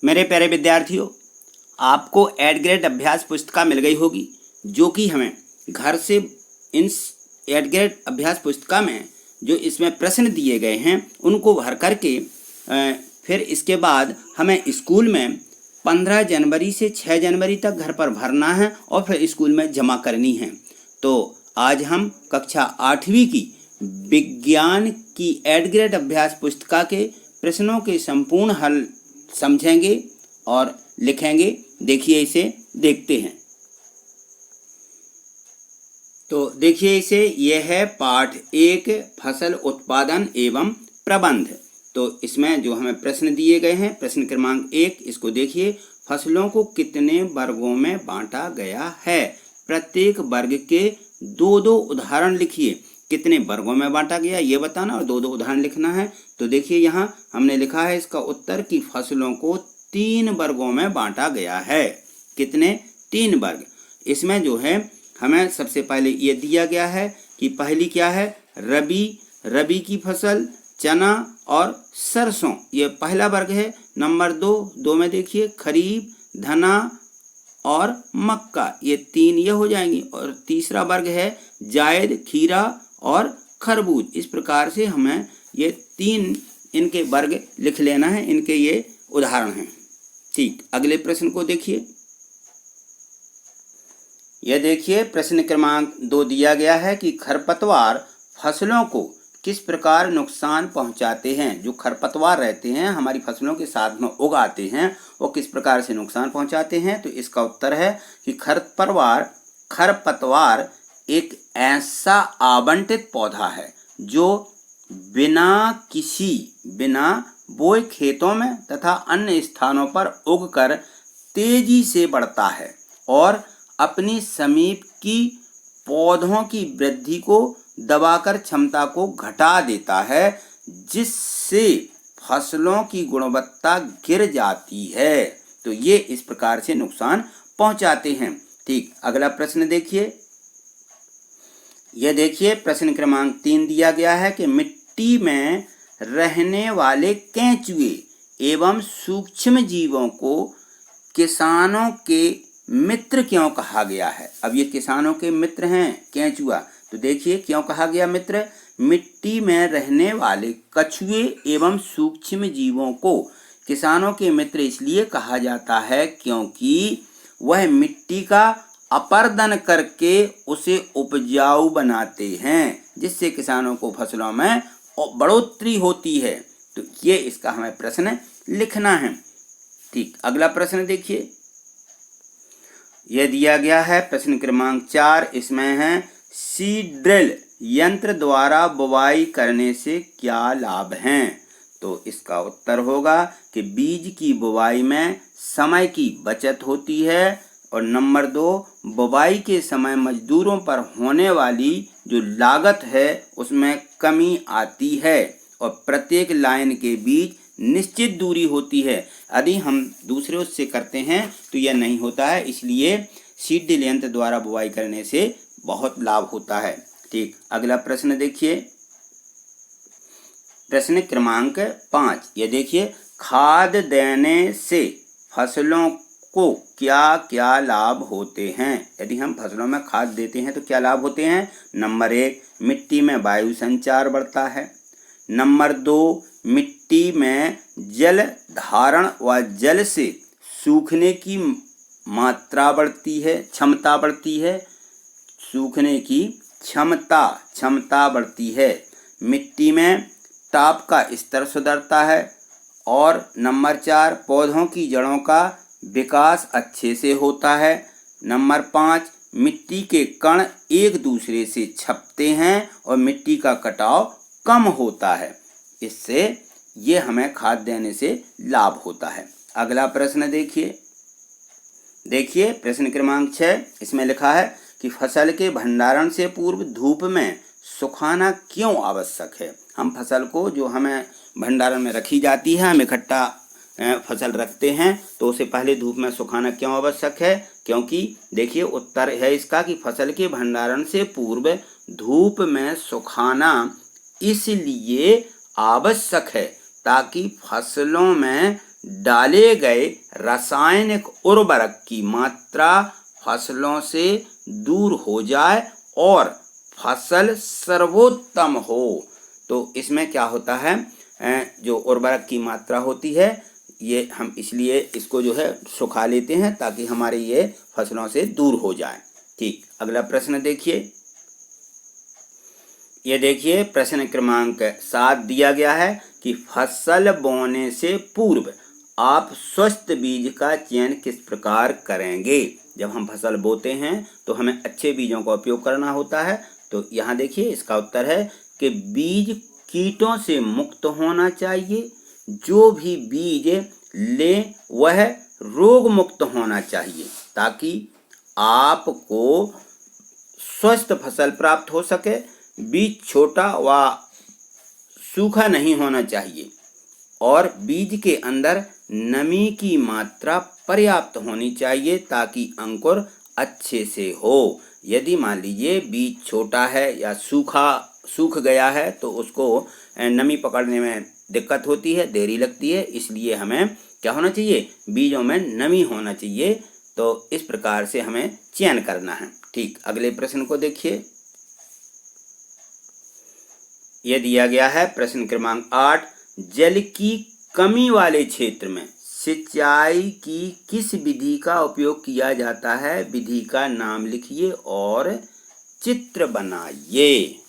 मेरे प्यारे विद्यार्थियों, आपको एड ग्रेड अभ्यास पुस्तिका मिल गई होगी, जो कि हमें घर से इन एड ग्रेड अभ्यास पुस्तिका में जो इसमें प्रश्न दिए गए हैं उनको भर करके फिर इसके बाद हमें स्कूल में 15 जनवरी से 6 जनवरी तक घर पर भरना है और फिर स्कूल में जमा करनी है। तो आज हम कक्षा 8वीं की विज्ञान की एड ग्रेड अभ्यास पुस्तिका के प्रश्नों के संपूर्ण हल समझेंगे और लिखेंगे। देखिए, इसे देखते हैं। तो देखिए इसे, यह है पाठ 1 फसल उत्पादन एवं प्रबंध। तो इसमें जो हमें प्रश्न दिए गए हैं, प्रश्न क्रमांक 1, इसको देखिए। फसलों को कितने वर्गों में बांटा गया है? प्रत्येक वर्ग के 2-2 उदाहरण लिखिए। कितने वर्गों में बांटा गया ये बताना और 2-2 उदाहरण लिखना है। तो देखिए यहाँ हमने लिखा है इसका उत्तर कि फसलों को 3 वर्गों में बांटा गया है। कितने? 3 वर्ग। इसमें जो है हमें सबसे पहले ये दिया गया है कि पहली क्या है? रबी की फसल, चना और सरसों, ये पहला वर्ग है। नंबर 2 में देखिए खरीफ, धना और मक्का, ये 3 ये हो जाएंगी। और तीसरा वर्ग है जायद, खीरा और खरबूज। इस प्रकार से हमें ये 3 इनके वर्ग लिख लेना है, इनके ये उदाहरण हैं। ठीक, अगले प्रश्न को देखिए। यह देखिए प्रश्न क्रमांक 2 दिया गया है कि खरपतवार फसलों को किस प्रकार नुकसान पहुंचाते हैं। जो खरपतवार रहते हैं हमारी फसलों के साथ में उगाते हैं, वो किस प्रकार से नुकसान पहुंचाते हैं। तो इसका उत्तर है कि खरपतवार एक ऐसा आवंटित पौधा है जो बिना बोए खेतों में तथा अन्य स्थानों पर उगकर तेजी से बढ़ता है और अपनी समीप की पौधों की वृद्धि को दबाकर क्षमता को घटा देता है, जिससे फसलों की गुणवत्ता गिर जाती है। तो ये इस प्रकार से नुकसान पहुंचाते हैं। ठीक, अगला प्रश्न देखिए। यह देखिए प्रश्न क्रमांक 3 दिया गया है कि मिट्टी में रहने वाले केंचुए एवं सूक्ष्म जीवों को किसानों के मित्र क्यों कहा गया है। अब ये किसानों के मित्र हैं केंचुआ, तो देखिए क्यों कहा गया मित्र। मिट्टी में रहने वाले कछुए एवं सूक्ष्म जीवों को किसानों के मित्र इसलिए कहा जाता है क्योंकि वह मिट्टी का अपर्दन करके उसे उपजाऊ बनाते हैं, जिससे किसानों को फसलों में बढ़ोतरी होती है। तो ये इसका हमें प्रश्न लिखना है। ठीक, अगला प्रश्न देखिए। यह दिया गया है प्रश्न क्रमांक 4, इसमें है सीड ड्रिल यंत्र द्वारा बुवाई करने से क्या लाभ हैं। तो इसका उत्तर होगा कि बीज की बुवाई में समय की बचत होती है और नंबर 2, बुवाई के समय मजदूरों पर होने वाली जो लागत है उसमें कमी आती है और प्रत्येक लाइन के बीच निश्चित दूरी होती है। यदि हम दूसरे उससे करते हैं तो यह नहीं होता है, इसलिए सीड ड्रिल यंत्र द्वारा बुवाई करने से बहुत लाभ होता है। ठीक, अगला प्रश्न देखिए। प्रश्न क्रमांक 5, ये देखिए खाद देने से फसलों को क्या क्या लाभ होते हैं। यदि हम फसलों में खाद देते हैं तो क्या लाभ होते हैं। नंबर 1, मिट्टी में वायु संचार बढ़ता है। नंबर 2, मिट्टी में जल धारण व जल से सूखने की मात्रा बढ़ती है, क्षमता बढ़ती है। सूखने की क्षमता बढ़ती है। मिट्टी में ताप का स्तर सुधरता है। और नंबर 4, पौधों की जड़ों का विकास अच्छे से होता है। नंबर 5, मिट्टी के कण एक दूसरे से छपते हैं और मिट्टी का कटाव कम होता है। इससे ये हमें खाद देने से लाभ होता है। अगला प्रश्न देखिए प्रश्न क्रमांक 6, इसमें लिखा है कि फसल के भंडारण से पूर्व धूप में सुखाना क्यों आवश्यक है। हम फसल को जो हमें भंडारण में रखी जाती है, हम इकट्ठा फसल रखते हैं, तो उसे पहले धूप में सुखाना क्यों आवश्यक है। क्योंकि देखिए उत्तर है इसका कि फसल के भंडारण से पूर्व धूप में सुखाना इसलिए आवश्यक है ताकि फसलों में डाले गए रासायनिक उर्वरक की मात्रा फसलों से दूर हो जाए और फसल सर्वोत्तम हो। तो इसमें क्या होता है, जो उर्वरक की मात्रा होती है ये हम इसलिए इसको जो है सुखा लेते हैं ताकि हमारे ये फसलों से दूर हो जाए। ठीक, अगला प्रश्न देखिए। ये देखिए प्रश्न क्रमांक 7 दिया गया है कि फसल बोने से पूर्व आप स्वस्थ बीज का चयन किस प्रकार करेंगे। जब हम फसल बोते हैं तो हमें अच्छे बीजों का उपयोग करना होता है। तो यहाँ देखिए इसका उत्तर है कि बीज कीटों से मुक्त होना चाहिए। जो भी बीज लें वह रोग मुक्त होना चाहिए ताकि आपको स्वस्थ फसल प्राप्त हो सके। बीज छोटा व सूखा नहीं होना चाहिए और बीज के अंदर नमी की मात्रा पर्याप्त होनी चाहिए ताकि अंकुर अच्छे से हो। यदि मान लीजिए बीज छोटा है या सूख गया है तो उसको नमी पकड़ने में दिक्कत होती है, देरी लगती है। इसलिए हमें क्या होना चाहिए, बीजों में नमी होना चाहिए। तो इस प्रकार से हमें चयन करना है। ठीक, अगले प्रश्न को देखिए। यह दिया गया है प्रश्न क्रमांक 8, जल की कमी वाले क्षेत्र में सिंचाई की किस विधि का उपयोग किया जाता है। विधि का नाम लिखिए और चित्र बनाइए।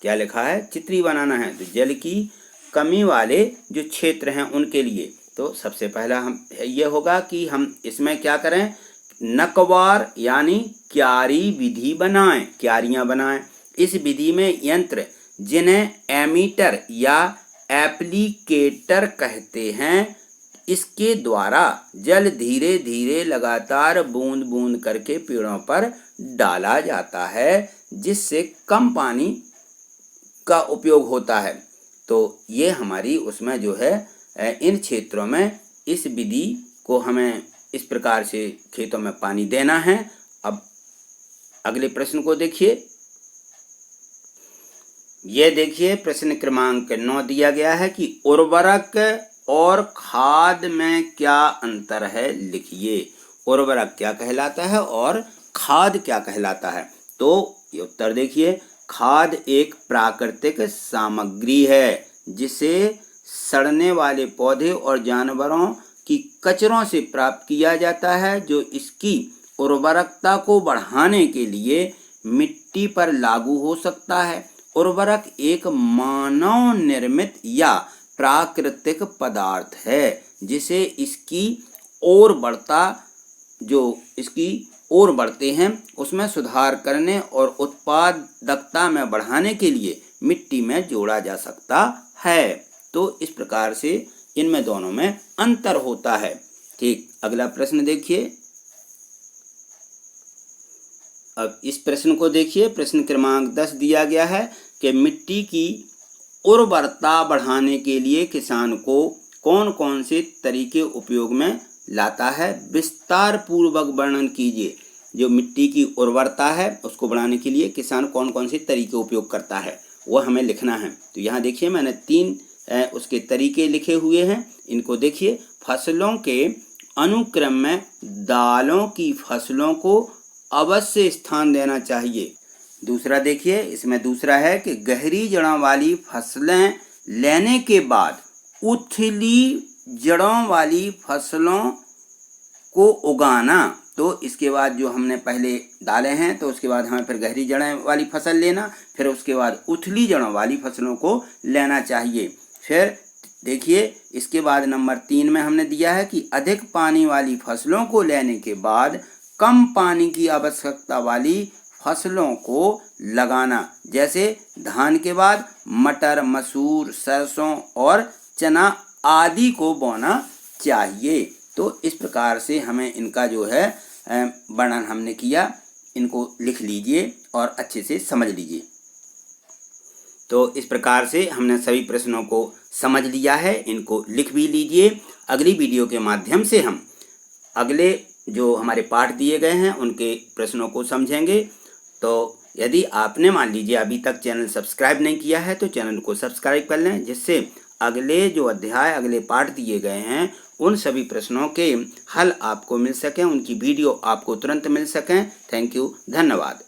क्या लिखा है, चित्र ही बनाना है। तो जल की कमी वाले जो क्षेत्र हैं उनके लिए तो सबसे पहला हम ये होगा कि हम इसमें क्या करें, नकवार यानी क्यारी विधि बनाएं, क्यारियां बनाएं। इस विधि में यंत्र जिन्हें एमीटर या एप्लीकेटर कहते हैं, इसके द्वारा जल धीरे धीरे लगातार बूंद बूंद करके पेड़ों पर डाला जाता है जिससे कम पानी का उपयोग होता है। तो ये हमारी उसमें जो है इन क्षेत्रों में इस विधि को हमें इस प्रकार से खेतों में पानी देना है। अब अगले प्रश्न को देखिए। ये देखिए प्रश्न क्रमांक 9 दिया गया है कि उर्वरक और खाद में क्या अंतर है, लिखिए। उर्वरक क्या कहलाता है और खाद क्या कहलाता है। तो ये उत्तर देखिए, खाद एक प्राकृतिक सामग्री है जिसे सड़ने वाले पौधे और जानवरों की कचरों से प्राप्त किया जाता है, जो इसकी उर्वरकता को बढ़ाने के लिए मिट्टी पर लागू हो सकता है। उर्वरक एक मानव निर्मित या प्राकृतिक पदार्थ है जिसे इसकी ओर बढ़ते हैं उसमें सुधार करने और उत्पादकता में बढ़ाने के लिए मिट्टी में जोड़ा जा सकता है। तो इस प्रकार से इनमें दोनों में अंतर होता है। ठीक, अगला प्रश्न देखिए। अब इस प्रश्न को देखिए। प्रश्न क्रमांक 10 दिया गया है कि मिट्टी की उर्वरता बढ़ाने के लिए किसान को कौन कौन से तरीके उपयोग में लाता है। विस्तार पूर्वक वर्णन कीजिए। जो मिट्टी की उर्वरता है उसको बढ़ाने के लिए किसान कौन कौन से तरीके उपयोग करता है वो हमें लिखना है। तो यहाँ देखिए मैंने 3 उसके तरीके लिखे हुए हैं, इनको देखिए। फसलों के अनुक्रम में दालों की फसलों को अवश्य स्थान देना चाहिए। दूसरा देखिए, इसमें दूसरा है कि गहरी जड़ों वाली फसलें लेने के बाद उथली जड़ों वाली फसलों को उगाना। तो इसके बाद जो हमने पहले डाले हैं तो उसके बाद हमें फिर गहरी जड़ों वाली फसल लेना, फिर उसके बाद उथली जड़ों वाली फसलों को लेना चाहिए। फिर देखिए इसके बाद नंबर 3 में हमने दिया है कि अधिक पानी वाली फसलों को लेने के बाद कम पानी की आवश्यकता वाली फसलों को लगाना, जैसे धान के बाद मटर, मसूर, सरसों और चना आदि को बोना चाहिए। तो इस प्रकार से हमें इनका जो है वर्णन हमने किया, इनको लिख लीजिए और अच्छे से समझ लीजिए। तो इस प्रकार से हमने सभी प्रश्नों को समझ लिया है, इनको लिख भी लीजिए। अगली वीडियो के माध्यम से हम अगले जो हमारे पाठ दिए गए हैं उनके प्रश्नों को समझेंगे। तो यदि आपने मान लीजिए अभी तक चैनल सब्सक्राइब नहीं किया है तो चैनल को सब्सक्राइब कर लें, जिससे अगले जो अध्याय, अगले पाठ दिए गए हैं उन सभी प्रश्नों के हल आपको मिल सकें, उनकी वीडियो आपको तुरंत मिल सकें। थैंक यू, धन्यवाद।